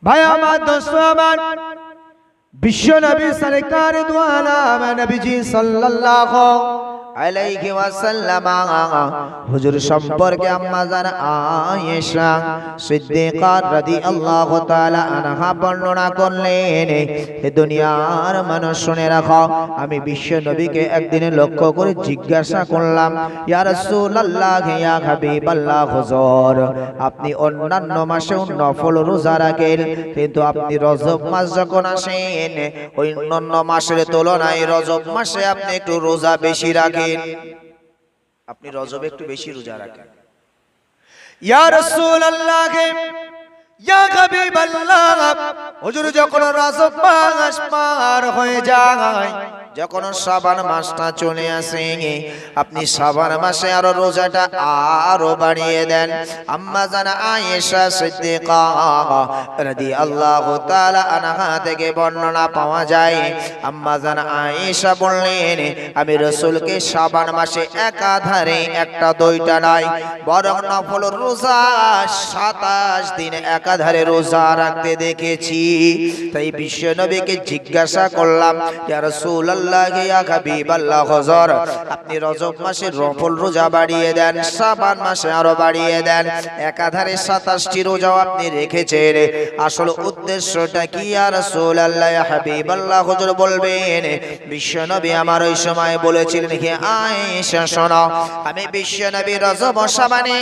ভাই আমার, দোস্ত আমার, বিশ্ব নবী সরকার দু আলম নবীজি সাল্লাল্লাহু আলাইহি ওয়াসাল্লাম হুজুর সম্পর্কে আম্মা জান আয়েশা সিদ্দিকা রাদিয়াল্লাহু তাআলা আনহা বর্ণনা করলেন, হে দুনিয়ার মানুষ শুনে রাখো, আমি বিশ্ব নবীকে একদিন লক্ষ্য করে জিজ্ঞাসা করলাম, ইয়া রাসূলুল্লাহ, ইয়া হাবিবাল্লাহ, হুজুর আপনি অন্যান্য মাসেও নফল রোজা রাখেন, কিন্তু আপনি রজব মাস যখন আসেন ওই অন্যান্য মাসের তুলনায় রজব মাসে আপনি একটু রোজা বেশি রাখেন, আপনি রজবে একটু বেশি রোজা রাখেন। ইয়া রাসূলুল্লাহ, ইয়া হাবিবাল্লাহ, হুজুর যখন রজব মাস পার হয়ে যায়, যখন শাবান মাসটা চলে আসে, আপনি শাবান মাসে আরো রোজাটা আরো বাড়িয়ে দেন। আম্মা জান আয়েশা সিদ্দিকা রাদিয়াল্লাহু তাআলা আনহা থেকে বর্ণনা পাওয়া যায়, আম্মা জান আয়েশা বললেন, আমি রাসূলকে শাবান মাসে একাধারে একটা দুইটা নয়, বরং নফল রোজা 27 দিন একাধারে রোজা রাখতে দেখেছি। তাই বিশ্ব নবীকে জিজ্ঞাসা করলাম, ইয়া রাসূলুল্লাহ, ইয়া হাবিবাল্লাহ, হুজুর আপনি রজব মাসে নফল রোজা বাড়িয়ে দেন, শাবান মাসে আরো বাড়িয়ে দেন, একাধারে 27টি রোজাও আপনি রেখেছেন, আসল উদ্দেশ্যটা কি ইয়া রাসূলুল্লাহ, ইয়া হাবিবাল্লাহ? হুজুর বলবেন, বিশ্ব নবী আমার ওই সময় বলেছিলেন, হে আয়েশা শোনো, আমি বিশ্ব নবী রজব ও শাবানে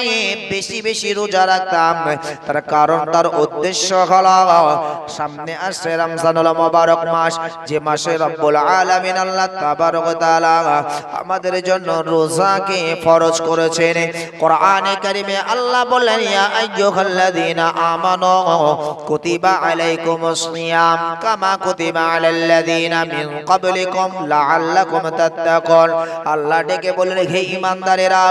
বেশি বেশি রোজা রাখতাম, তার কারণ তার উদ্দেশ্য হলো সামনে আসছে রমজানুল মুবারক মাস, যে মাসে রব্বুল আলামিন আল্লাহ তাবারক ওয়া তাআলা আমাদের জন্য রোজাকে ফরজ করেছেন। কোরআনে কারীমে আল্লাহ বলেন, ইয়া আইয়ুহাল্লাযীনা আমানু কুতিবা আলাইকুমুস সিয়াম কামা কুতিবা আলাল্লাযীনা মিন ক্বাবলিকুম লাআল্লাকুম তাত্তাকুন। আল্লাহ ডেকে বলেন, হে ঈমানদারেরা,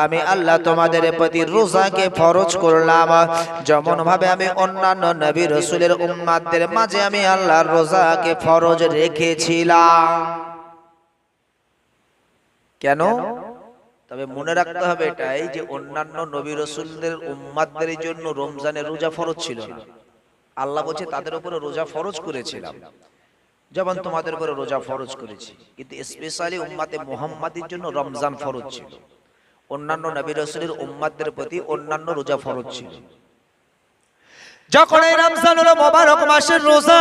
আমি আল্লাহ তোমাদের প্রতি রোজাকে ফরজ করলাম, যেমন ভাবে আমি অন্যান্য নবী রাসূলের উম্মতদের মাঝে আমি আল্লাহর রোজাকে ফরজ রেখেছিলাম। কেন? তবে মনে রাখতে হবে এটাই যে অন্যান্য নবী রাসূলদের উম্মতদের জন্য রমজানের রোজা ফরজ ছিল না। আল্লাহ বলছে তাদের উপরে রোজা ফরজ করেছিলাম, যেমন তোমাদের উপরে রোজা ফরজ করেছি, কিন্তু স্পেশালি উম্মতে মুহাম্মাদের জন্য রমজান ফরজ ছিল। অন্যান্য নবী রাসূলের উম্মতদের প্রতি অন্যান্য রোজা ফরজ ছিল। যখন এই রমজানুল মুবারক মাসের রোজা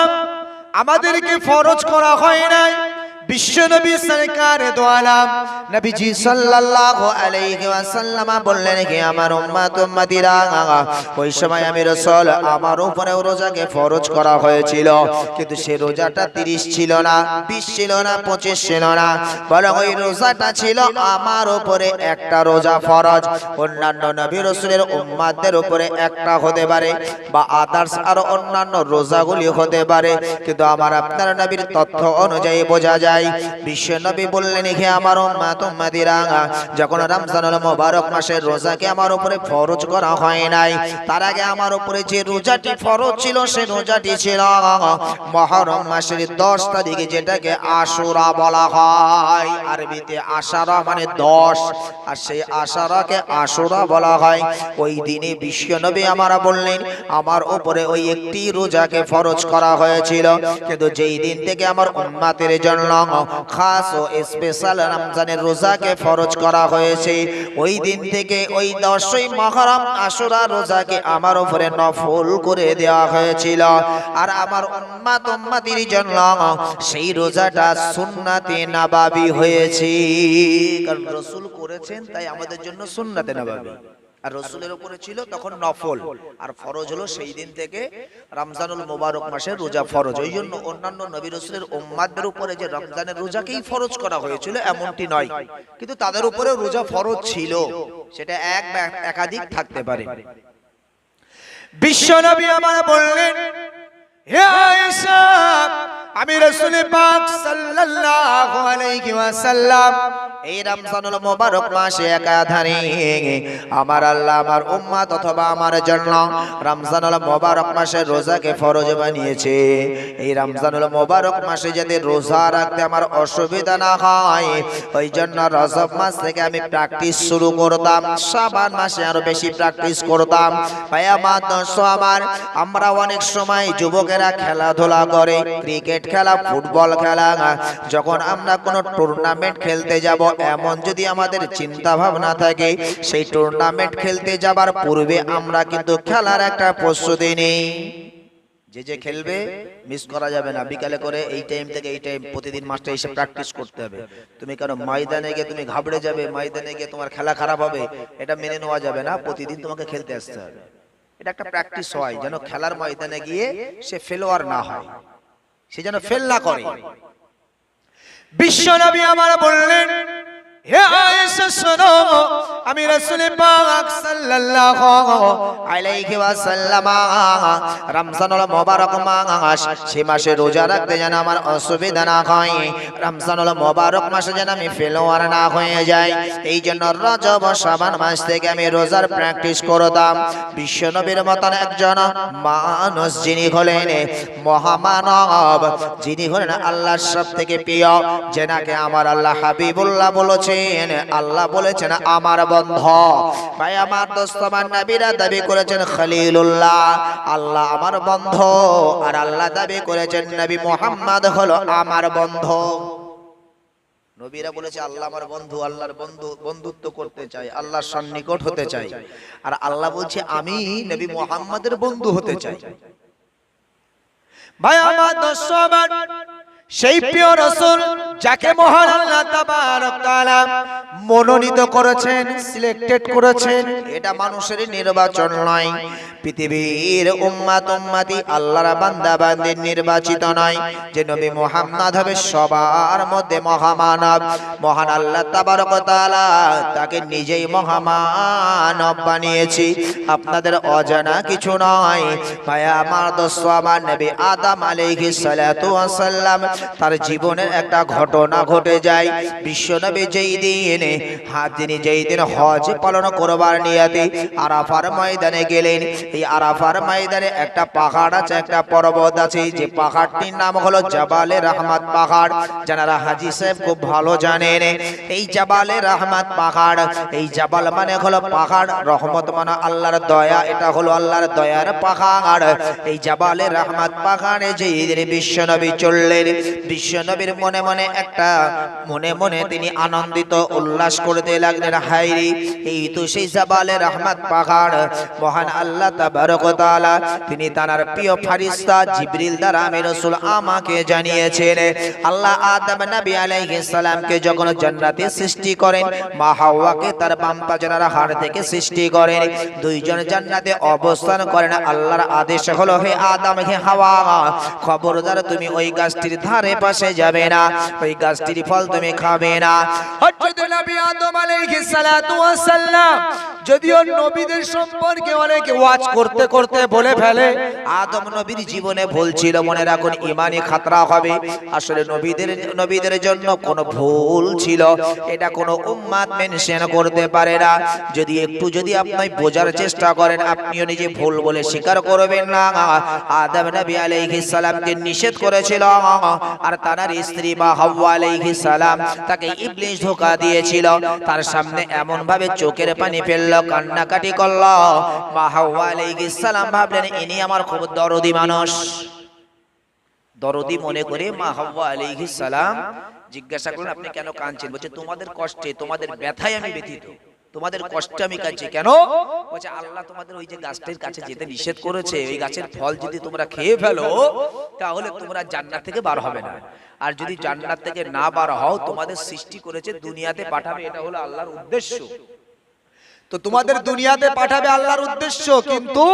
আমাদেরকে ফরজ করা হয় নাই, বিশ্ব নবী সরকার দু আলম নবীজি সাল্লাল্লাহু আলাইহি ওয়াসাল্লাম বললেন, হে আমার উম্মত উম্মতিরা, ওই সময় আমি রাসূল আমার উপরে রোজাকে ফরজ করা হয়েছিল, কিন্তু সেই রোজাটা 30 ছিল না, 20 ছিল না, 25 ছিল না, বরং ওই রোজাটা ছিল আমার উপরে একটা রোজা ফরজ। অন্যান্য নবী রাসূলের উম্মতদের উপরে একটা হতে পারে বা আদার্স আরো অন্যান্য রোজাগুলি হতে পারে, কিন্তু আমার আপনার নবীর তথ্য অনুযায়ী বোঝা যায় বিশ্ব নবী বললেন, হে আমার উম্মত উম্মতিরা, যখন রমজানুল মুবারক মাসের রোজাকে আমার উপরে ফরজ করা হয় নাই, তার আগে আমার উপরে যে রোজাটি ফরজ ছিল সে রোজাটি ছিল মুহররম মাসের 10 তারিখে, যেটাকে আশুরা বলা হয়। আরবিতে আশারা মানে 10, আর সেই আশারাকে আশুরা বলা হয়। ওই দিনে বিশ্ব নবী আমার বললেন, আমার উপরে ওই একটি রোজাকে ফরজ করা হয়েছিল, কিন্তু যেই দিন থেকে আমার উম্মতের জন্য খাস ও স্পেশাল রমজানের রোজাকে ফরজ করা হয়েছে, ওই দিন থেকে ওই 10ই মুহররম আশুরা রোজাকে আমার উপরে নফল করে দেওয়া হয়েছিল, আর আমার উম্মত উম্মতির জন্য সেই রোজাটা সুন্নাতে নববী হয়েছে। কারণ রাসূল করেছেন, তাই আমাদের জন্য সুন্নাতে নববী, আর রাসূলের উপরে ছিল তখন নফল, আর ফরজ হলো সেই দিন থেকে রমজানুল মুবারক মাসের রোজা ফরজ। ওই জন্য অন্যান্য নবী রাসূলের উম্মতদের উপরে যে রমজানের রোজাকেই ফরজ করা হয়েছিল এমনটি নয়, কিন্তু তাদের উপরে রোজা ফরজ ছিল, সেটা এক বা একাধিক থাকতে পারে। বিশ্ব নবী আমার বললেন, হে আয়েশা, আমি রাসূল পাক সাল্লাল্লাহু আলাইহি ওয়াসাল্লাম এই রমজানুল মুবারক মাসে একাধারে আমার আল্লাহ আমার উম্মত অথবা আমার জন্য রমজানুল মুবারক মাসে রোজাকে ফরজ বানিয়েছে। এই রমজানুল মুবারক মাসে যদি রোজা রাখতে আমার অসুবিধা না হয়, ওই জন্য রজব মাস থেকে আমি প্র্যাকটিস শুরু করতাম, শাবান মাসে আরো বেশি প্র্যাকটিস করতাম। ভাই আমার দর্শক আমার, আমরা অনেক সময় যুবকেরা খেলাধুলা করে, ক্রিকেট খেলা, ফুটবল খেলা, যখন আমরা কোনো টুর্নামেন্ট খেলতে যাব, এমন যদি আমাদের চিন্তা ভাবনা থাকে, সেই টুর্নামেন্ট খেলতে যাবার পূর্বে আমরা কিন্তু খেলার একটা প্রস্তুতি নেই। যে খেলবে মিস করা যাবে না, বিকালে করে এই টাইম থেকে এই টাইম প্রতিদিন মাস্টার এসে প্র্যাকটিস করতে হবে। তুমি কারণ ময়দানে গিয়ে তুমি ঘাবড়ে যাবে, ময়দানে গিয়ে তোমার খেলা খারাপ হবে, এটা মেনে নেওয়া যাবে না। প্রতিদিন তোমাকে খেলতে আসতে হবে, এটা একটা প্র্যাকটিস হয়, যেন খেলার ময়দানে গিয়ে সে ফেলোয়ার না হয়, সে যেন ফেল না করে। বিশ্ব নবী আমার বললেন, হে আয়েশা শোনো, আমি রাসূল পাক সাল্লাল্লাহু আলাইহি ওয়াসাল্লাম রমজানুল মুবারক মাস, সে মাসে রোজা রাখতে যেন আমার অসুবিধা না হয়, রমজানুল মুবারক মাসে যেন আমি ফেলোয়ার না হয়ে যাই, এই জন্য রজব ও শাবান মাস থেকে আমি রোজার প্র্যাকটিস করতাম। বিশ্ব নবীর মতন একজন মানুষ যিনি হলেন মহামানব, যিনি হলেন আল্লাহর সবথেকে প্রিয়, যেনাকে আমার আল্লাহ হাবিবুল্লাহ বলেছেন, আল্লাহ বলেছেন আমার বন্ধু। ভাই আমার দোস্ত আমার, নবীরা দাবি করেছেন খলিলুল্লাহ, আল্লাহ আমার বন্ধু, আর আল্লাহ দাবি করেছেন নবী মুহাম্মদ হলো আমার বন্ধু। নবীরা বলেছে আল্লাহ আমার বন্ধু, আল্লাহর বন্ধুত্ব করতে চাই, আল্লাহর সন্নিকট হতে চাই, আর আল্লাহ বলছে আমি নবী মুহাম্মদের বন্ধু হতে চাই। ভাই আমার দোস্ত আমার, সেই প্রিয় রাসূল যাকে মহান আল্লাহ তাবারক তাআলা মনোনীত করেছেন, সিলেক্টেড করেছেন, এটা মানুষের নির্বাচন নয়, পৃথিবীর উম্মাত উম্মতি আল্লাহর বান্দা বান্দির নির্বাচিত নয়, যে নবী মুহাম্মদ হবে সবার মধ্যে মহামানব। মহান আল্লাহ তাবারক তাআলা তাকে নিজেই মহামানব বানিয়েছি, আপনাদের অজানা কিছু নয়। ভাই আমার দোস্ত আমার, নবী আদম আলাইহিস সালাতু ওয়াস সালাম তার জীবনের একটা ঘটনা ঘটে যায়। বিশ্বনবী যেই দিন তিনি যেই দিন হজ পালন করবার নিয়তে আরাফার ময়দানে গেলেন, এই আরাফার ময়দানে একটা পাহাড় আছে, একটা পর্বত আছে, যে পাহাড়টির নাম হলো জাবালে রহমত পাহাড়। যারা হাজী সাহেব খুব ভালো জানেন এই জাবালে রহমত পাহাড়, এই জাবাল মানে হলো পাহাড়, রহমত মানে আল্লাহর দয়া, এটা হলো আল্লাহর দয়ার পাহাড়। এই জাবালে রহমত পাহাড়ে যেই দিন বিশ্বনবী চললেন, বিশ্বনবীর মনে মনে একটা মনে মনে তিনি আনন্দিত উল্লাস করতে লাগলেন, হায়রে এই তো সেই জাবালে রহমত পাহাড়। মহান আল্লাহ তাবারক ওয়া তাআলা তিনি তার প্রিয় ফেরেশতা জিবরিল দ্বারা আমি রাসূল আমাকে জানিয়েছেন, আল্লাহ আদম নবী আলাইহিস সালামকে যখন জান্নাতে সৃষ্টি করেন, মা হাওয়াকে তার বাম পাজরের হাড় থেকে সৃষ্টি করেন, দুইজন জান্নাতে অবস্থান করেন। আল্লাহর আদেশ হলো, হে আদম হে হাওয়া, খবরদার তুমি ওই গাছটির ধারে পাশে যাবে না, ওই গাছটির ফল তুমি খাবে না। হযরত নবী আদম আলাইহিস সালাতু ওয়াস সালাম যদিও নবীদের সম্পর্কে অনেক ওয়াজ করতে করতে বলে ফেলে, আদম নবীর জীবনে ভুল ছিল, মনে রাখুন ঈমানি খাতরা হবে। আসলে নবীদের জন্য কোনো ভুল ছিল, এটা কোনো উম্মাত মেনশন করতে পারে না। যদি আপনি বোঝার চেষ্টা করেন, আপনিও নিজে ভুল বলে স্বীকার করবেন না। আদম নবী আলাইহিস সালামকে নিষেধ করেছিল, আর তার স্ত্রী মা হাওয়া আলাইহিস সালাম তাকে ইবলিস ধোঁকা দিয়েছিল। তার সামনে এমন ভাবে চোখের পানি ফেলল, কান্নাকাটি করল। মা হাওয়া আলাইহিস সালাম ভাবলেন ইনি আমার খুব দরদি মানুষ, দরদি মনে করে মা হাওয়া আলাইহিস সালাম জিজ্ঞাসা করলেন, আপনি কেন কাঁদছেন? বলছে তোমাদের কষ্টে, তোমাদের ব্যথায় আমি ব্যথিত, তোমাদের কষ্টে আমি কাঁদছি। কেন? বলছে আল্লাহ তোমাদের ওই যে গাছটির কাছে যেতে নিষেধ করেছে, ওই গাছের ফল যদি তোমরা খেয়ে ফেলো তাহলে তোমরা জান্নাত থেকে বার হবে না, আর যদি জান্নাত থেকে না বার হও তোমাদের সৃষ্টি করেছে দুনিয়াতে পাঠাবে, এটা হলো আল্লাহর উদ্দেশ্য। তো তোমাদের দুনিয়াতে পাঠাবে আল্লাহর উদ্দেশ্য, কিন্তু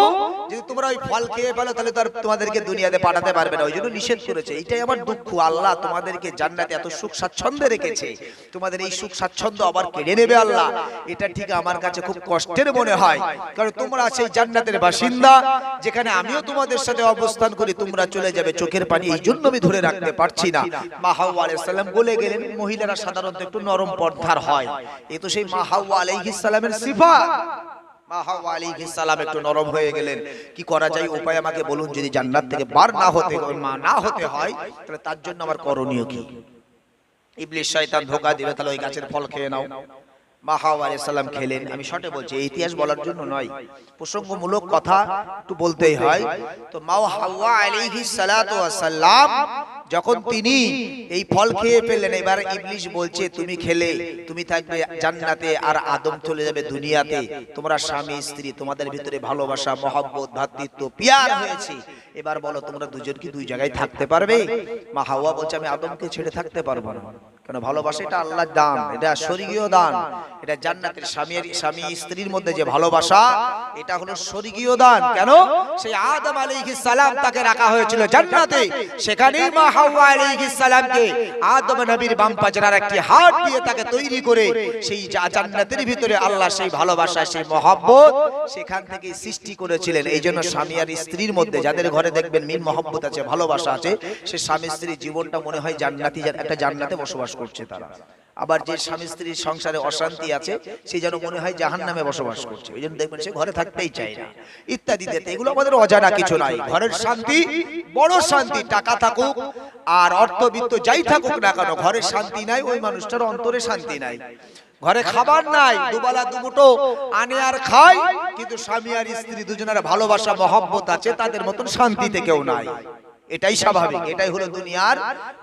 যদি তোমরা ওই ফল খেয়ে ফেলো তাহলে তো আর তোমাদেরকে দুনিয়াতে পাঠাতে পারবে না, ওই জন্য নিষেধ করেছে। এটাই আমার দুঃখ, আল্লাহ তোমাদেরকে জান্নাতে এত সুখ স্বাচ্ছন্দ্যে রেখেছে, তোমাদের এই সুখ স্বাচ্ছন্দ্য আবার কেড়ে নেবে আল্লাহ, এটা ঠিক আমার কাছে খুব কষ্টের মনে হয়। কারণ তোমরা সেই জান্নাতের বাসিন্দা, যেখানে আমিও তোমাদের সাথে অবস্থান করি, তোমরা চলে যাবে, চোখের পানি এই জন্য আমি ধরে রাখতে পারছি না। মা হাওয়া আলাইহিস সালাম বলে গেলেন, মহিলারা সাধারণত একটু নরম পর্দার হয়, এ তো সেই মা হাওয়া আলাইহিস সালামের সিফাত। মা হাওয়া আলাইহিস সালাম একটু নরম হয়ে গেলেন, কি করা যায় উপায় আমাকে বলুন, যদি জান্নাত থেকে বার না হতে হয় তাহলে তার জন্য আমার করণীয় কি? ইবলিস শয়তান ধোঁকা দিবে, তাহলে ওই গাছের ফল খেয়ে নাও। মা হাওয়া আলাইহিস সালাম খেলেন। আমি শর্টে বলছি, ইতিহাস বলার জন্য নয়, প্রসঙ্গমূলক কথা একটু বলতেই হয়। তো মা হাওয়া আলাইহিস সালাতু ওয়াস সালাম যখন তিনি এই ফল খেয়ে ফেললেন, এবার ইবলিস বলছে তুমি খেলে তুমি থাকবে জান্নাতে আর আদম চলে যাবে দুনিয়াতে, তোমরা স্বামী স্ত্রী, তোমাদের ভিতরে ভালোবাসা মহব্বত ভ্রাতৃত্ব পিয়ার হয়েছে, এবার বলো তোমরা দুজন কি দুই জায়গায় থাকতে পারবে? মা হাওয়া বলছে আমি আদমকে ছেড়ে থাকতে পারবো না, কেন ভালোবাসা এটা আল্লাহর দান, এটা স্বর্গীয় দান, এটা জান্নাতের স্বামী স্ত্রীর মধ্যে যে ভালোবাসা এটা হলো স্বর্গীয় দান। কেন? সেই আদম আলাইহিস সালাম তাকে রাখা হয়েছিল জান্নাতে, সেখানেই মা হাওয়া আলাইহিস সালামকে আদম নবীর বাম পাজরার একটি হাত দিয়ে তাকে তৈরি করে সেই জান্নাতের ভিতরে আল্লাহ সেই ভালোবাসা সেই মহব্বত সেখান থেকে সৃষ্টি করেছিলেন। এইজন্য স্বামী আর স্ত্রীর মধ্যে যাদের ঘরে দেখবেন মিল মহব্বত আছে ভালোবাসা আছে, সে স্বামী স্ত্রীর জীবনটা মনে হয় জান্নাতি, একটা জান্নাতে বসবাস করছে তারা। আবার যে স্বামী স্ত্রীর সংসারে অশান্তি আছে সে যেন মনে হয় জাহান্নামে বসবাস করছে, ওই জন্য দেখবেন সে ঘরে থাকতেই চায় না ইত্যাদি। এগুলো আমাদের অজানা কিছু নাই। ঘরের শান্তি বড় শান্তি, টাকা থাকুক আর অর্থবিত্ত যাই থাকুক না কেন, ঘরের শান্তি নাই, ওই মানুষটার অন্তরে শান্তি নাই। ঘরে খাবার নাই, দুবেলা দুমুঠো আনে আর খায়, কিন্তু স্বামী আর স্ত্রী দুজনের ভালোবাসা মহব্বত আছে, তাদের মতন শান্তিতে কেউ নাই। এটাই স্বাভাবিক, এটাই হলো দুনিয়ার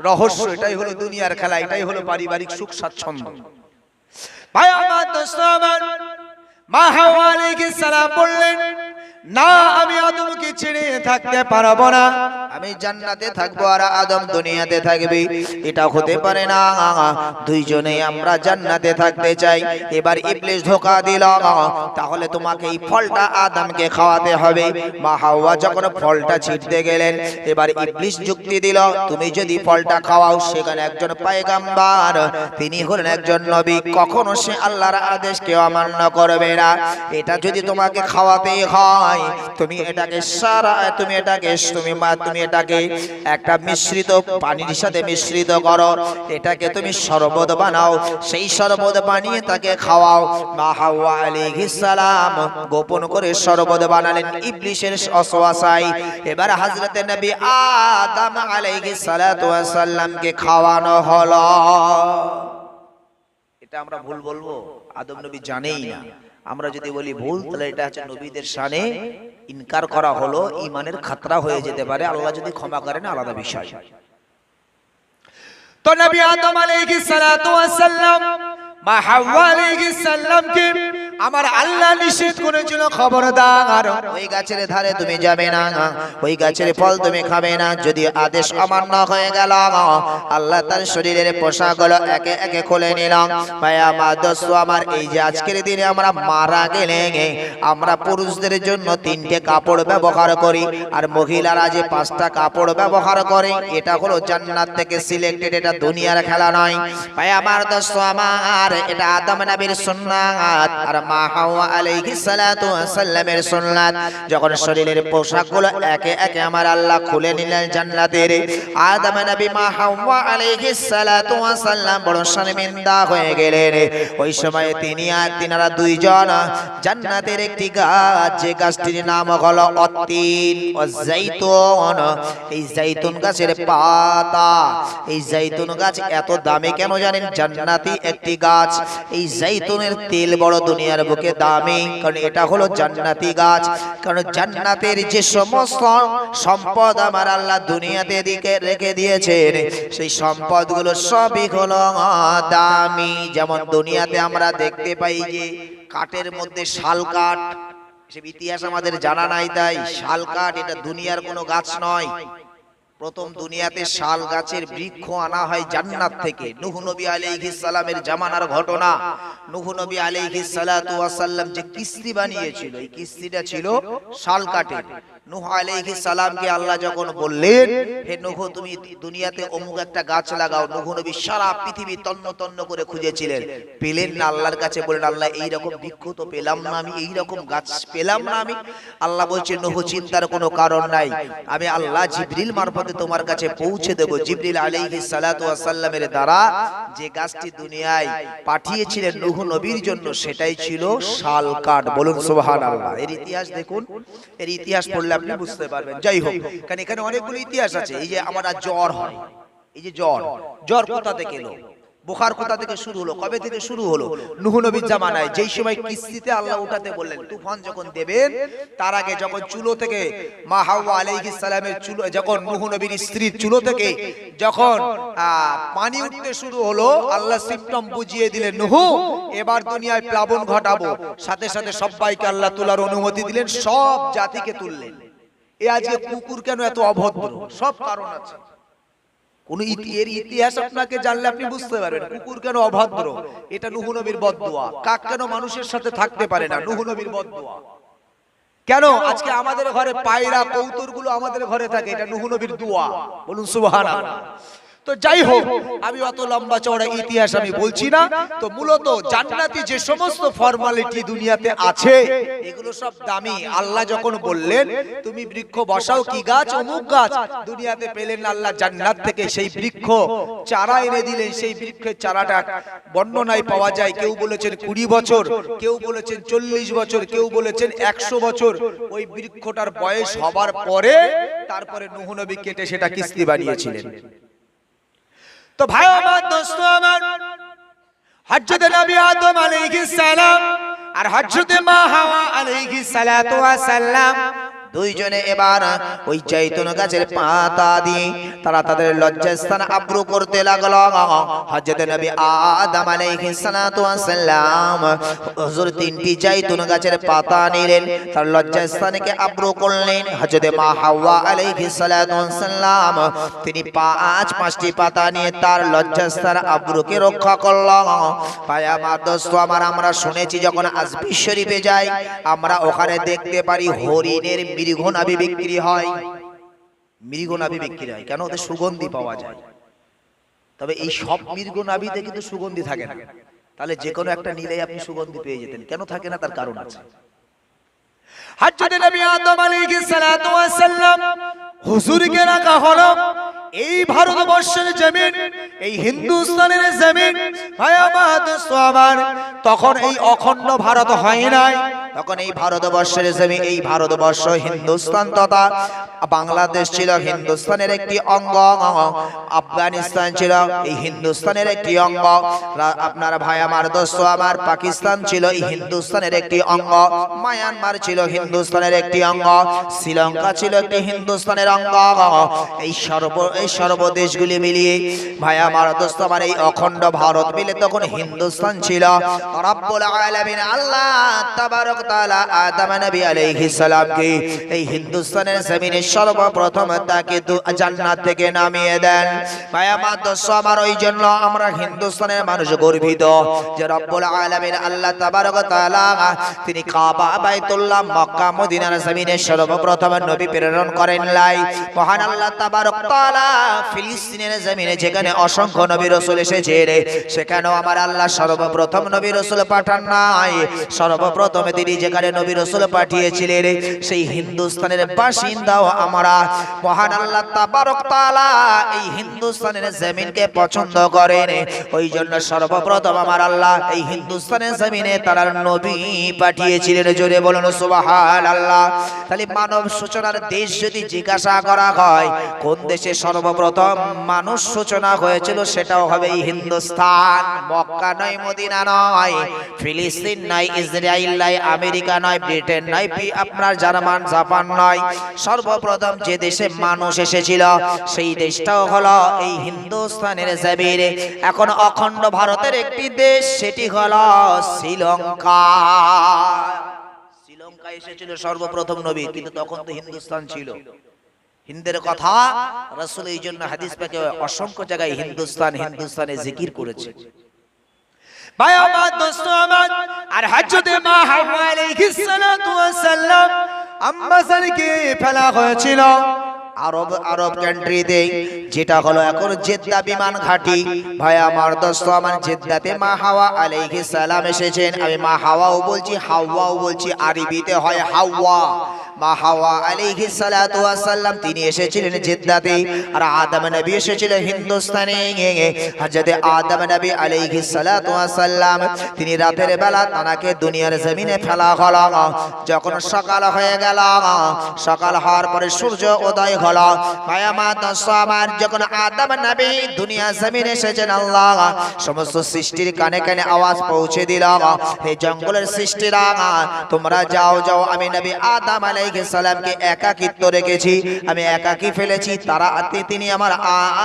রহস্য, এটাই হলো দুনিয়ার খেলা, এটাই হলো পারিবারিক সুখ স্বাচ্ছন্দ্য। ভাই আমার দোস্ত আমার, মা হাওয়া আলাইহিস সালাম বললেন না, আমি আদমকে ছেড়ে থাকতে পারবো না, আমি জান্নাতে থাকবো আর আদম দুনিয়াতে থাকবে, এটা হতে পারে না, দুইজনেই আমরা জান্নাতে থাকতে চাই। এবার ইবলিস ধোঁকা দিল, তাহলে তোমাকে এই ফলটা আদমকে খাওয়াতে হবে। মা হাওয়া যখন ফলটা ছিটতে গেলেন, এবার ইবলিস যুক্তি দিল, তুমি যদি ফলটা খাওয়াও, সেখানে একজন পয়গম্বর, তিনি হলেন একজন নবী, কখনো সে আল্লাহর আদেশকে অমান্য করবে না, এটা যদি তোমাকে খাওয়াতে হয় তুমি এটাকে একটা মিশ্রিত পানির সাথে মিশ্রিত করো, এটাকে তুমি শরবত বানাও, সেই শরবত বানিয়ে তাকে খাওয়াও। মা হাওয়া আলাইহিস সালাম গোপন করে শরবত বানালেন ইবলিসের ওয়াসওয়াসায়। এবার হযরতে নবী আদম আলাইহিস সালাতু ওয়াস সালামকে খাওয়ানো হলো। এটা আমরা ভুল বলবো? আদম নবী জানেই না। আমরা যদি বলি ভুল, তাহলে এটা হচ্ছে নবীদের শানে ইনকার করা হলো, ঈমানের খাতরা হয়ে যেতে পারে, আল্লাহ যদি ক্ষমা করেন আলাদা বিষয়। তো নবী আদম আলাইহিস সালাতু ওয়াস সালাম মা হাওয়া আলাইহিস সালামকে আমার আল্লাহ নিষেধ করেছিল, খবরদার ওই গাছের ধারে তুমি যাবে না, ওই গাছের ফল তুমি খাবে না। যদি আদেশ অমান্য হয়ে গেল, আল্লাহ তার শরীরের পোশাকগুলো একে একে খুলে নিলাম। ভাই আমার দোস্ত আমার, এই যে আজকের দিনে আমরা মারা গেলে আমরা পুরুষদের জন্য 3টে কাপড় ব্যবহার করি, আর মহিলারা যে 5টা কাপড় ব্যবহার করে, এটা হলো জান্নাত থেকে সিলেক্টেড, এটা দুনিয়ার খেলা নয়। ভাই আমার দোস্ত আমার, এটা আদম নবীর সুন্নাত আর মা হাওয়া আলাইহিস সালাতু ওয়াস সালামের সুন্নাত। যখন শরীরের পোশাকগুলো একে একে আমার আল্লাহ খুলে নিলেন জান্নাতের, আদম নবী মা হাওয়া আলাইহিস সালাতু ওয়াস সালাম বড় শর্মিন্দা হয়ে গেলেন। ওই সময় তিনারা দুইজন জান্নাতের একটি গাছ, যে গাছটির নাম হলো অত্তিন ও জাইতুন, এই জাইতুন গাছের পাতা, এই জাইতুন গাছ এত দামি কেন জানেন? জান্নাতি একটি গাছ। এই জাইতুনের তেল বড় দুনিয়ার বুকে দামি, কারণ এটা হলো জান্নাতি গাছ। কারণ জান্নাতের যে সমস্ত সম্পদ আমার আল্লাহ দুনিয়াতে দিকে রেখে দিয়েছেন, সেই সম্পদগুলো সবই হলো দামি। যেমন দুনিয়াতে আমরা দেখতে পাই যে কাঠের মধ্যে শাল কাঠ, সে ইতিহাস আমাদের জানা নাই, তাই শাল কাঠ এটা দুনিয়ার কোনো গাছ নয়, প্রথম দুনিয়াতে শাল গাছের বৃক্ষ আনা হয় জান্নাত থেকে। নূহ নবী আলাইহিস সালামের জামানার ঘটনা। নূহ নবী আলাইহিস সালাতু ওয়াস সালাম যে কিস্তি বানিয়েছিল, এই কিস্তিটা ছিল শাল কাঠের। নূহ আলাইহিস সালামকে আল্লাহ যখন বললেন, হে নূহ তুমি দুনিয়াতে অমুক একটা গাছ লাগাও, নূহ নবী সারা পৃথিবী তন্ন তন্ন করে খুঁজেছিলেন, পেলেন না। আল্লাহর কাছে বলেন, আল্লাহ এই রকম বৃক্ষ তো পেলাম না, আমি এই রকম গাছ পেলাম না আমি। আল্লাহ বলছেন, নূহ চিন্তার কোনো কারণ নাই, আমি আল্লাহ জিবরিল মারফতে তোমার কাছে পৌঁছে দেব। জিবরিল আলাইহিস সালাতু ওয়াস সালামের দ্বারা যে গাছটি দুনিয়ায় পাঠিয়েছিলেন নূহ নবীর জন্য, সেটাই ছিল শাল কাঠ। বলুন সুবহানাল্লাহ। এর ইতিহাস দেখুন, এর ইতিহাস পড়লে আপনি বুঝতে পারবেন। যাই হোক, কারণ এখানে অনেকগুলো ইতিহাস আছে। এই যে আমরা জ্বর হয়, এই যে জ্বর কোথা থেকে এলো, বুখার কোথা থেকে শুরু হলো, কবে থেকে শুরু হলো? নূহ নবীর জামানায়, যেই সময় কিস্তিতে আল্লাহ উঠাতে বললেন, তুফান যখন দেবেন তার আগে যখন চুলো থেকে মা হাওয়া আলাইহিস সালামের চুলো, যখন নূহ নবীর স্ত্রীর চুলো থেকে যখন পানি উঠতে শুরু হলো, আল্লাহ সিম্পটম বুঝিয়ে দিলেন, নূহ এবার দুনিয়ায় প্লাবন ঘটাবো। সাথে সাথে সবাইকে আল্লাহ তোলার অনুমতি দিলেন, সব জাতিকে তুললেন। এ আজকে কুকুর কেন এত অভদ্র, সব কারণ আছে। কোন এর ইতিহাস আপনাকে জানলে আপনি বুঝতে পারবেন কুকুর কেন অভদ্র। এটা নূহ নবীর বদদুয়া। কাক কেন মানুষের সাথে থাকতে পারে না, নূহ নবীর বদদুয়া। কেন আজকে আমাদের ঘরে পায়রা কবুতর গুলো আমাদের ঘরে থাকে, এটা নূহ নবীর দোয়া। বলুন সুবহানাল্লাহ। তো যাই হোক, আমি অত লম্বা চওড়া ইতিহাস আমি বলছি না। তো মূলত জান্নাতি যে সমস্ত ফর্মালিটি দুনিয়াতে আছে, এগুলো সব দামি। আল্লাহ যখন বললেন তুমি বৃক্ষ বসাও, কি গাছ? অমুক গাছ। দুনিয়াতে পেলেন আল্লাহ জান্নাত থেকে সেই বৃক্ষ চারা এনে দিলেন। সেই বৃক্ষের চারাটা বর্ণনায় পাওয়া যায়, কেউ বলেছেন 20 বছর, কেউ বলেছেন 40 বছর, কেউ বলেছেন 100 বছর। ওই বৃক্ষটার বয়স হবার পরে তারপরে নূহ নবী কেটে সেটা কিস্তি বানিয়েছিলেন। তো ভাই আমার, দোস্ত আমার, হযরত নবী আদম আলাইহিস সালাম আর হযরত মা হাওয়া আলাইহিস সালাতু ওয়াস সালাম দুইজনে এবার ওই জাইতুন গাছের পাতা দিয়ে তারা তাদের লজ্জাস্থান আব্রু করতে লাগলো। হযরত নবী আদম আলাইহিস সালাতু ওয়াস সালাম হুজুর 3টি জাইতুন গাছের পাতা নিলেন, তার লজ্জাস্থানকে আব্রু করলেন। হযরত মা হাওয়া আলাইহিস সালাতু ওয়াস সালাম তিনি 5টি পাতা নিয়ে তার লজ্জাস্থান আব্রুকে রক্ষা করলেন। ভাই আমার, দোস্ত আমার, আমরা শুনেছি যখন আজমি শরীফে যাই আমরা ওখানে দেখতে পারি হরিণের মৃগনাভি বিক্রি হয়। মৃগনাভি বিক্রি হয় কেন? ওদের সুগন্ধি পাওয়া যায়। তবে এই সব মৃগনাভিতে কিন্তু সুগন্ধি থাকে না। তাহলে যে কোনো একটা নিলেই আপনি সুগন্ধি পেয়ে যেতেন। কেন থাকে না তার কারণ আছে। হযরত নবী আদম আলাইহিস সালাতু ওয়াস সালাম হুজুরকে রাখা হলো এই ভারতবর্ষের জমিন, এই হিন্দুস্তানের জমিন। ভাই আমার, দোস্ত আমার, তখন এই অখণ্ড ভারত হয় নাই। তখন এই ভারতবর্ষের জমি, এই ভারতবর্ষ হিন্দুস্তান তথা বাংলাদেশ ছিল হিন্দুস্তানের একটি অঙ্গ, আফগানিস্তান ছিল এই হিন্দুস্তানের একটি অঙ্গ, আপনার ভাই আমার, দোস্ত আমার, পাকিস্তান ছিল এই হিন্দুস্তানের একটি অঙ্গ, মায়ানমার ছিল হিন্দুস্তানের একটি অঙ্গ, শ্রীলঙ্কা ছিল একটি হিন্দুস্তানের অঙ্গ। এই সর্ব দেশগুলি মিলিয়ে ভাই আমার, দোস্ত আমার, এই অখণ্ড ভারত মিলে তখন হিন্দুস্তান ছিল। রব্বুল আলামিন আল্লাহ তাবারক তাআলা আদম নবী আলাইহিস সালামকে এই হিন্দুস্তানের জমিনে সর্বপ্রথম তাকে জান্নাত থেকে নামিয়ে দেন। ভাই আমার, দোস্ত আমার, ওই জন্য আমরা হিন্দুস্তানের মানুষ গর্বিত যে রব্বুল আলামিন আল্লাহ তাবারক তাআলা তিনি কাবা, বাইতুল্লাহ, মক্কা, মদিনার জমিনে সর্বপ্রথম নবী প্রেরণ করেন লাই। মহান আল্লাহ তাবারক তাআলা ফিলিস্তিনের জমিনে যেখানে অসংখ্য নবী রাসূল এসেছে, সেখানেও আমার আল্লাহ সর্বপ্রথম নবী রাসূল পাঠান নাই। সর্বপ্রথম তিনি যেখানে নবী রাসূল পাঠিয়েছিলেন সেই হিন্দুস্তানের বাসিন্দাও আমরা। মহান আল্লাহ তাবারক তাআলা এই হিন্দুস্তানের জমিনকে পছন্দ করেন। ওই জন্য সর্বপ্রথম আমার আল্লাহ এই হিন্দুস্তানের জমিনে তার নবী পাঠিয়েছিলেন। জোরে বলুন সুবহানাল্লাহ। তাহলে মানব সূচনার দেশ যদি জিজ্ঞাসা করা হয় কোন দেশে সর্বপ্রথম মানুষ সূচনা হয়েছিল, সেটাও হবে এই হিন্দুস্তান। মক্কা নয়, মদিনা নয়, ফিলিস্তিন নয়, ইসরায়েল নয়, আমেরিকা নয়, ব্রিটেন নয়, আপনার জার্মান, জাপান নয়। সর্বপ্রথম যে দেশে মানুষ এসেছিল সেই দেশটাও হলো এই হিন্দুস্তানের জমিনে। এখন অখণ্ড ভারতের একটি দেশ, সেটি হলো শ্রীলঙ্কা। শ্রীলঙ্কা এসেছিল সর্বপ্রথম নবী, কিন্তু তখন তো হিন্দুস্তান ছিল। হিন্দের কথা রাসূল এই জন্য হাদিস পাকে অসংখ্য জায়গায় হিন্দুস্তানে জিকির করেছে। ভাই আমার, দোস্ত আমার, আর হযরতে মা হাওয়া আলাইহিস সালাতু ওয়াস সালাম আম্মা জানকে ফেলা হয়েছিল আরব কান্ট্রিতে, যেটা হলো এখন জেদ্দা বিমান ঘাঁটি। ভাই আমার, দোস্ত আমার, জেদ্দাতে মা হাওয়া আলাইহিস সালাম এসেছেন। আমি মা হাওয়াও বলছি, হাওয়াও বলছি, আরবিতে হয় হাওয়া। মা হাওয়া আলাইহিস সালাতু ওয়াস সালাম তিনি এসেছিলেন জেদ্দাতে, আর আদম নবী এসেছিলেন হিন্দুস্তানে। হযরতে আদম নবী আলাইহিস সালাতু ওয়াস সালাম তিনি রাতের বেলা তানাকে দুনিয়ার জমিনে ফেলা হলো। যখন সকাল হয়ে গেল, সকাল হওয়ার পরে সূর্য উদয় হলো। ভাই আমার, দোস্ত আমার, যখন আদম নবী দুনিয়া জমিনে এসেছেন, আল্লাহ সমস্ত সৃষ্টির কানে কানে আওয়াজ পৌঁছে দিল, হে জঙ্গলের সৃষ্টিরা তোমরা যাও যাও, আমি নবী আদম আলাইহিস সালামকে একাকিত্ব রেখেছি, আমি একাকী ফেলেছি। তারা তিনি আমার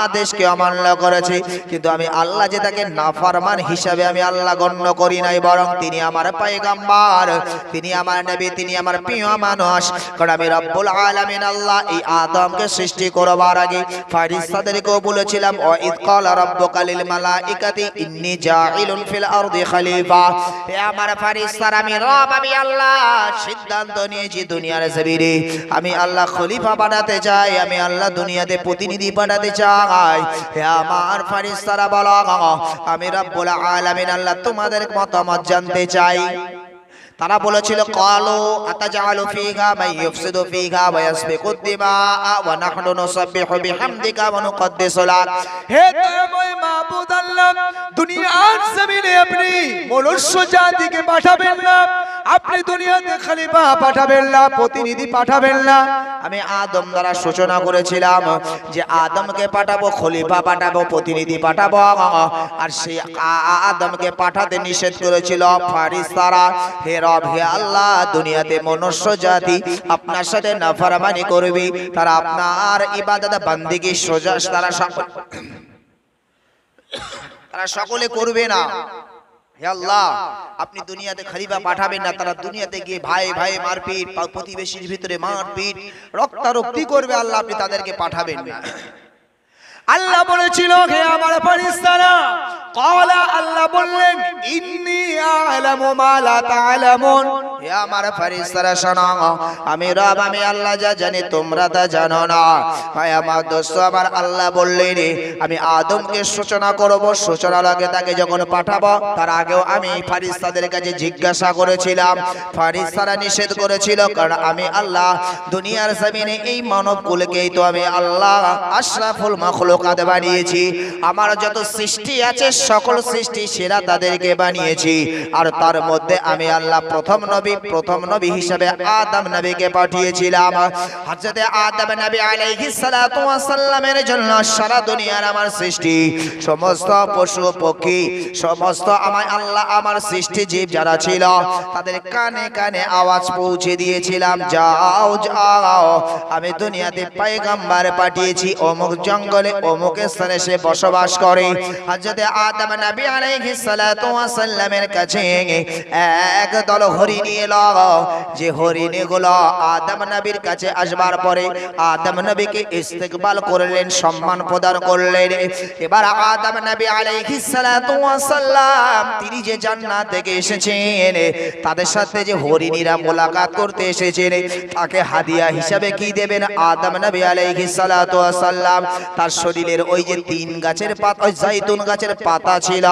আদেশকে অমান্য করেছে, কিন্তু আমি আল্লাহ যে তাকে নাফরমান হিসাবে আমি আল্লাহ গণ্য করি নাই, বরং তিনি আমার পয়গম্বর, তিনি আমার নবী, তিনি আমার প্রিয় মানুষ। কারণ আমি রব্বুল আলামিন আল্লাহ এই আদমকে সৃষ্টি করবার আগে ফেরেশতাদেরকেও বলেছিলাম, ও ইদ ক্বালা রাব্বুকা লিল মালাইকাতি ইন্নী জাইলুন ফিল আরদি খলিফা। হে আমার ফেরেশতারা, আমি রব, আমি আল্লাহ সিদ্ধান্ত নিয়েছি দুনিয়ার জমিনে আমি আল্লাহ খলিফা বানাতে চাই, আমি আল্লাহ দুনিয়াতে প্রতিনিধি বানাতে চাই। হে আমার ফেরেশতারা বলো, আমি রব্বুল আলামিন আল্লাহ তোমাদের মতামত জানতে চাই। তারা বলেছিল, ক্বালু আতাজালু ফীহা মান ইফসিদু ফীহা ওয়া ইয়াসফিকুদ দিমাআ ওয়া নাহনু নুসাব্বিহু বিহামদিকা ওয়া নুকদ্দিসু লাক। হে দয়াময় মাবুদ আল্লাহ, দুনিয়ার জমিনে আপনি মনুষ্য জাতিকে পাঠাবেন না, আপনি দুনিয়াতে খলিফা পাঠাবেন না, প্রতিনিধি পাঠাবেন না। আমি আদম দ্বারা সূচনা করেছিলাম যে আদমকে পাঠাবো, খলিফা পাঠাবো, প্রতিনিধি পাঠাবো, আর সেই আদমকে পাঠাতে নিষেধ করেছিল ফেরেশতারা। হে রব, হে আল্লাহ, দুনিয়াতে মনুষ্য জাতি আপনার সাথে নাফরমানি করবে, তারা আপনার ইবাদত বান্দিগি সোজা তারা সকলে করবে না। হে আল্লাহ, আপনি দুনিয়াতে খলিফা পাঠাবেন না, তারা দুনিয়াতে গিয়ে ভাই ভাই মারপিট, প্রতিবেশীর ভিতরে মারপিট, রক্তারক্তি করবে। আল্লাহ, আপনি তাদেরকে পাঠাবেন না। আল্লাহ বলেছিল, হে আমার ফেরেশতারা, ক্বালা, আল্লাহ বললেন, ইন্নী আ'লামু মা লা তা'লামুন। হে আমার ফেরেশতারা শোনো, আমি রব, আমি আল্লাহ যা জানি তোমরা তা জানো না। ভাই আমার, দোস্ত আমার, আল্লাহ বললেন আমি আদমকে সূচনা করব, সূচনা লাগে তাকে যখন পাঠাবো তার আগেও আমি ফেরেশতাদের কাছে জিজ্ঞাসা করেছিলাম, ফেরেশতারা নিষেধ করেছিল, কারণ আমি আল্লাহ দুনিয়ার জমিনে এই মানব কুলকেই তো আমি আল্লাহ আশরাফুল মাখলুকাত বানিয়েছি। আমার যত সৃষ্টি আছে সকল সৃষ্টি সেরা তাদেরকে বানিয়েছি, আর তার মধ্যে আমি আল্লাহ প্রথম নবী হিসেবে আদম নবীকে পাঠিয়েছিলাম। হযরতে আদম নবী আলাইহিস সালাতু ওয়াস সালামের জন্য সারা দুনিয়ার আমার সৃষ্টি, সমস্ত পশু পক্ষী, সমস্ত আল্লাহ আমার সৃষ্টি জীব যারা ছিল তাদের কানে কানে আওয়াজ পৌঁছে দিয়েছিলাম, যাও যাও, আমি দুনিয়াতে পয়গম্বর পাঠিয়েছি, অমুক জঙ্গলে অমুক স্থানে সে বসবাস করে। হযরতে আদম নবী আলাইহিস সালাতু ওয়াস সালামের কাছে একদল হরিণ এলো, যে হরিণগুলো আদম নবীর কাছে আসবার পরে আদম নবীকে ইস্তেকবাল করলেন, সম্মান প্রদান করলেন। এবার আদম নবী আলাইহিস সালাতু ওয়াস সালাম তিনি যে জান্নাত থেকে এসেছেন, তাদের সাথে যে হরিণীরা মোলাকাত করতে এসেছেন, তাকে হাদিয়া হিসাবে কি দেবেন? আদম নবী আলাইহিস সালাতু ওয়াস সালাম তার শরীরের ওই যে তিন গাছের পাতা, ওই জাইতুন গাছের পাতা ছিল,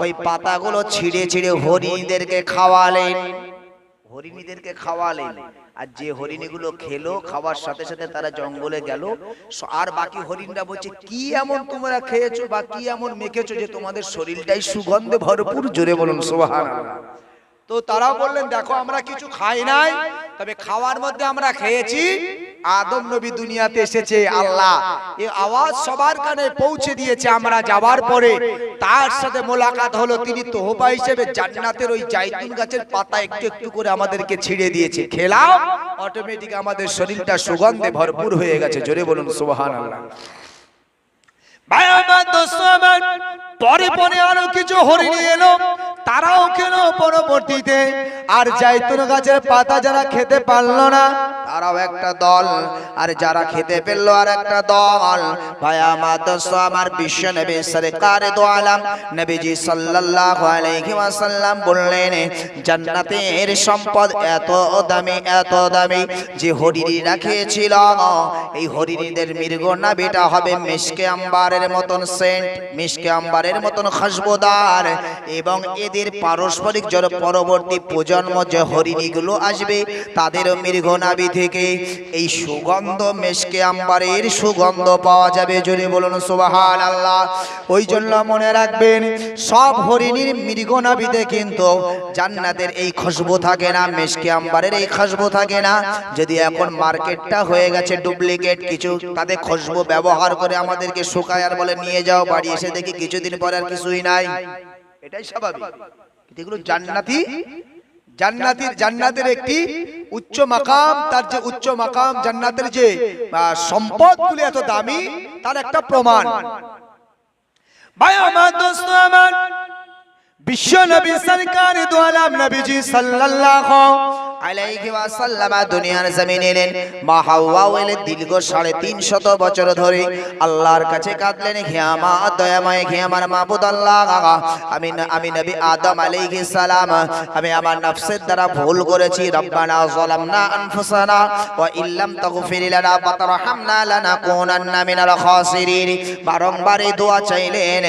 ওই পাতাগুলো ছিঁড়ে ছিঁড়ে হরিণীদেরকে খাওয়ালেন, হরিণীদেরকে খাওয়ালেন। আর যে হরিণীগুলো খেলো, খাওয়ার সাথে সাথে তারা জঙ্গলে গেল। আর বাকি হরিণরা বলছে, কি এমন তোমরা খেয়েছো বা কি এমন মেখেছো যে তোমাদের শরীরটাই সুগন্ধে ভরপুর? জোরে বলুন সুবহানাল্লাহ। তো তারা বললেন, দেখো আমরা কিছু খাই নাই, তবে খাওয়ার মধ্যে আমরা খেয়েছি আদম নবী দুনিয়াতে এসেছে। আল্লাহ এই আওয়াজ সবার কানে পৌঁছে দিয়েছে। আমরা যাওয়ার পরে তার সাথে মোলাকাত হলো, তিনি তোহফা হিসেবে জান্নাতের ওই জাইতুন গাছের পাতা একটু একটু করে আমাদেরকে ছিঁড়ে দিয়েছে, খেলাম, অটোমেটিক আমাদের শরীরটা সুগন্ধে ভরপুর হয়ে গেছে। জোরে বলুন সুবহানাল্লাহ। ভাই আমার, দোস্ত আমার, পরে পরে আরো কিছু হরিণ এলো, তারাও খেলো পরবর্তীতে। আর জাইতুন গাছের পাতা যারা খেতে পারলো না তারাও একটা দল, আর যারা খেতে পেলো আর একটা দল। ভাই আমার দোস্ত আমার, বিশ্ব নবী সরকারে দো আলম নবীজি সাল্লাল্লাহু আলাইহি ওয়াসাল্লাম বললেন, জান্নাতের সম্পদ এত দামি এত দামি যে হরিণীরা খেয়েছিল, এই হরিণীদের মৃগ নাভিটা হবে মিশকে আম্বারের মতন সেন্ট, মিশকে আম্বারের মতন খুশবুদার। এবং এদের পারস্পরিক যারা পরবর্তী প্রজন্ম যে হরিণীগুলো আসবে তাদের মৃগ নাভি থেকে এই সুগন্ধ মিশকে আম্বারের সুগন্ধ পাওয়া যাবে। জোরে বলুন সুবহানাল্লাহ। ওই জন্য মনে রাখবেন, সব হরিণীর মৃগ নাভিতে কিন্তু জান্নাতের এই খুশবু থাকে না, মিশকে আম্বারের এই খুশবু থাকে না। যদি এখন মার্কেটটা হয়ে গেছে ডুপ্লিকেট কিছু, তাদের খুশবু ব্যবহার করে আমাদেরকে শুকায় আর বলে নিয়ে যাও, বাড়ি এসে দেখি কিছুদিন পরে আর কিছুই নাই, এটাই স্বাভাবিক। এগুলো জান্নাতি, জান্নাতের একটি উচ্চ মাকাম, তার যে উচ্চ মাকাম, জান্নাতের যে সম্পদগুলি এত দামি তার একটা প্রমাণ। ভাই আমার দোস্ত আমার, বিশ্ব নবী সরকার দো আলম নবীজি সাল্লাল্লাহু আলাইহি ওয়াসাল্লাম দুনিয়ার জমিনে এলেন। মা হাওয়া এলেন দীর্ঘ 350 বছর ধরে আল্লাহর কাছে কাঁদলেন, হে আমার দয়াময়, হে আমার মাবুদ আল্লাহ, আমি নবী আদম আলাইহিস সালাম, আমি আমার নফসের দ্বারা ভুল করেছি। রব্বানা যালামনা আনফুসানা ওয়া ইল্লাম তাগফির লানা ওয়া তারহামনা লানাকুনান্না মিনাল খাসিরিন। বারংবার এই দোয়া চাইলেন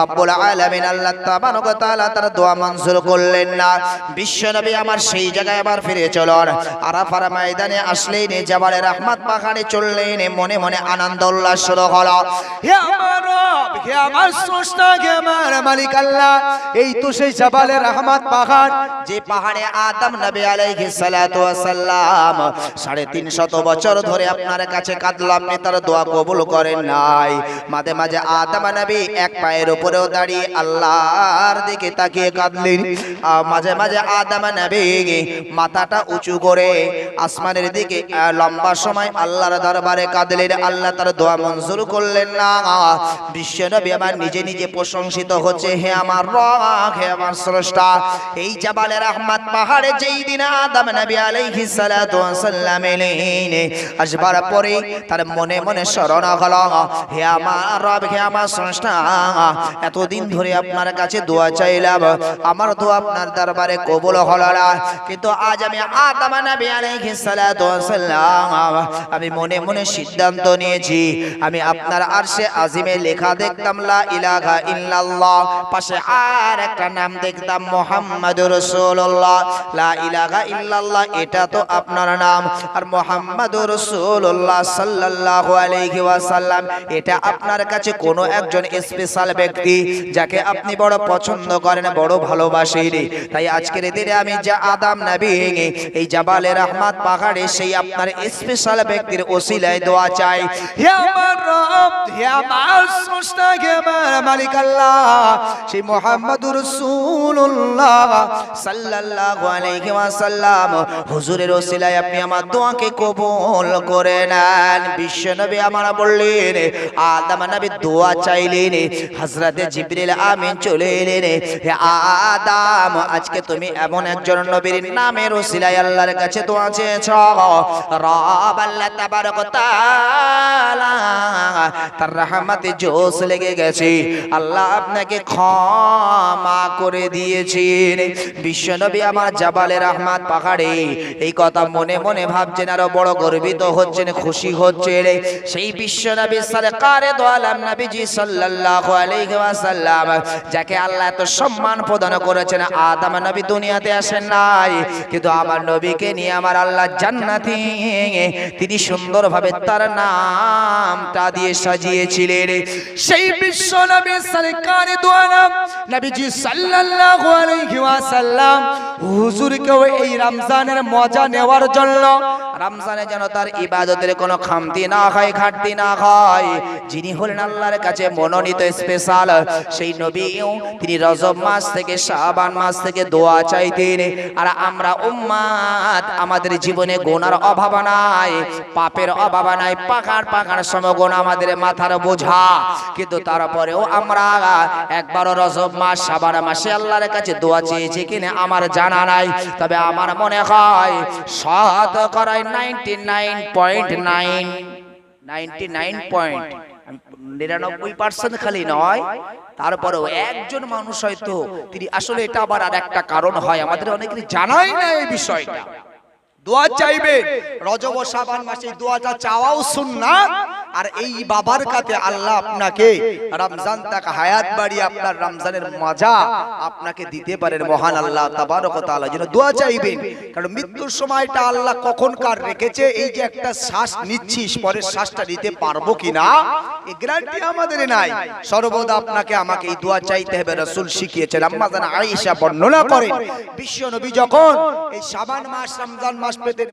রব্বুল আলামিন, আল্লাহ তাবারক ওয়া তাআলা তার দোয়া মঞ্জুর করলেন না। বিশ্ব নবী আমার সেই জায়গায় আবার ফিরে চলুন। আরাফার ময়দানে আসলেন, জাবালে রহমত পাহাড়ে চললেন, মনে মনে আনন্দ উল্লাস শুরু হলো। হে আমার রব, হে আমার স্রষ্টা, হে আমার মালিক আল্লাহ, এই তো সেই জাবালে রহমত পাহাড়, যে পাহাড়ে আদম নবী আলাইহিস সালাতু ওয়াস সালাম 350 বছর ধরে আপনার কাছে কাঁদলো, আপনি তার দোয়া কবুল করেন নাই। মাঝে মাঝে আদম নবী এক পায়ের উপরেও দাঁড়িয়ে আল্লাহর দিকে তাকিয়ে কাঁদলেন। মাঝে মাঝে আদম নবী মাথাটা উঁচু করে আসমানের দিকে লম্বা সময় আল্লাহর দরবারে কাঁদলেন। আল্লাহ তার দোয়া মঞ্জুর করলেন না। বিশ্ব নবী আমার নিজে নিজে প্রশংসিত হচ্ছে, হে আমার রব, হে আমার স্রষ্টা, এই জাবালে রহমত পাহাড়ে যেই দিন আদম নবী আলাইহিস সালাতু ওয়াস সালাম এলেন, আসবার পরে তার মনে মনে স্মরণ হলো, হে আমার রব, হে আমার স্রষ্টা, এতদিন ধরে আপনার কাছে দোয়া চাইলাম, আমার দোয়া আপনার দরবারে কবুল হলো না, কিন্তু আজ আমি আদম নবী আলাইহিস সালাতু ওয়াস সালাম আমি মনে মনে সিদ্ধান্ত নিয়েছি, আমি আপনার আরশে আজিমে লেখা দেখতাম লা ইলাহা ইল্লাল্লাহ, পাশে আর একটা নাম দেখতাম মুহাম্মাদুর রাসূলুল্লাহ। লা ইলাহা ইল্লাল্লাহ এটা তো আপনার নাম, আর মুহাম্মাদুর রাসূলুল্লাহ সাল্লাল্লাহু আলাইহি ওয়াসাল্লাম এটা আপনার কাছে কোনো একজন স্পেশাল ব্যক্তি যাকে আপনি বড় পছন্দ করেন, বড় ভালোবাসেন। তাই আজকের দিনে আমি যা আদম নবী এই জাবালে রহমত পাহাড়ে সেই আপনার স্পেশাল ব্যক্তির ওসিলায় দোয়া চাই। হে আমার রব, হে আমার স্রষ্টা, হে আমার মালিক আল্লাহ, সেই মুহাম্মাদুর রাসূলুল্লাহ সাল্লাল্লাহু আলাইহি ওয়াসাল্লাম হুজুরের ওসিলায় আপনি আমার দোয়াকে কবুল করে নেন। বিশ্ব নবী আমার বললেন, আদম নবী দোয়া চাইলেন, হযরতে জিবরিল আমিন চলে এলেন, হে আদম, আজকে তুমি এমন একজন নবীর নামের ওসিলায় আল্লাহর কাছে দোয়া চেয়েছো, রব আল্লাহ তাবারক ওয়া তাআলা তার রহমতে জোশ লেগে গেছে, আল্লাহ আপনাকে ক্ষমা করে দিয়েছেন। বিশ্ব নবী আমার জাবালে রহমত পাহাড়ে এই কথা মনে মনে ভাবছেন, আরো বড় গর্বিত হচ্ছেন, খুশি হচ্ছেন। সেই বিশ্ব নবী সরকারে দো আলম নবীজি সাল্লাল্লাহু আলাইহি ওয়াসাল্লাম যাকে আল্লাহ এত সম্মান প্রদান করেছেন, আদম নবী দুনিয়াতে আসেন নাই, কিন্তু আমার নবীকে নিয়ে আমার আল্লাহ জান্নাতি তিনি সুন্দরভাবে তার নামটা দিয়ে সাজিয়েছিলেন। সেই বিশ্ব নবী সরকারে দো আলম নবীজি সাল্লাল্লাহু আলাইহি ওয়াসাল্লাম হুজুরকে এই রমজানের মজা নেওয়ার জন্য, রমজানে যেন তার ইবাদতের কোনো খামতি না হয়, ঘাটতি না হয়, যিনি হলেন আল্লাহর কাছে মনোনীত স্পেশাল সেই নবী, তিনি রজব মাস থেকে শাবান মাস থেকে দোয়া চাইতেন। আর আমরা উম্মাত, আমাদের জীবনে গুনার অভাব নাই, পাপের অভাব নাই, পাখাড় পাখাড় সমগুণ আমাদের মাথার বোঝা, কিন্তু তারপরেও আমরা একবারও রজব মাস শাবান মাসে আল্লাহর কাছে দোয়া চেয়েছি কিনা আমার জানা নাই। তবে আমার মনে হয় শতকরা 99.99% খালি নয়, তারপরেও একজন মানুষ হয়তো তিনি আসলে, এটা আবার আর একটা কারণ হয়, আমাদের অনেকেরই জানাই না এই বিষয়টা। দোয়া চাইবে রজব ও শাবান মাসে, দোয়াটা চাওয়াও সুন্নাত। আর এই বাবার কাছে আল্লাহ আপনাকে রমজান তক হায়াত বাড়িয়ে আপনার রমজানের মজা আপনাকে দিতে পারেন মহান আল্লাহ তাবারক ওয়া তাআলা। যেন দোয়া চাইবেন, কারণ মৃত্যুর সময়টা আল্লাহ কখন কার রেখেছে, এই যে একটা শ্বাস নিচ্ছিস, পরের শ্বাসটা নিতে পারবো কিনা এই গ্যারান্টি আমাদের নাই। সর্বদা আপনাকে আমাকে এই দোয়া চাইতে হবে, রাসূল শিখিয়েছেন। আম্মা জান আয়েশা বর্ণনা করেন, বিশ্ব নবী যখন এই শাবান মাস রমজান মাস পেতেন,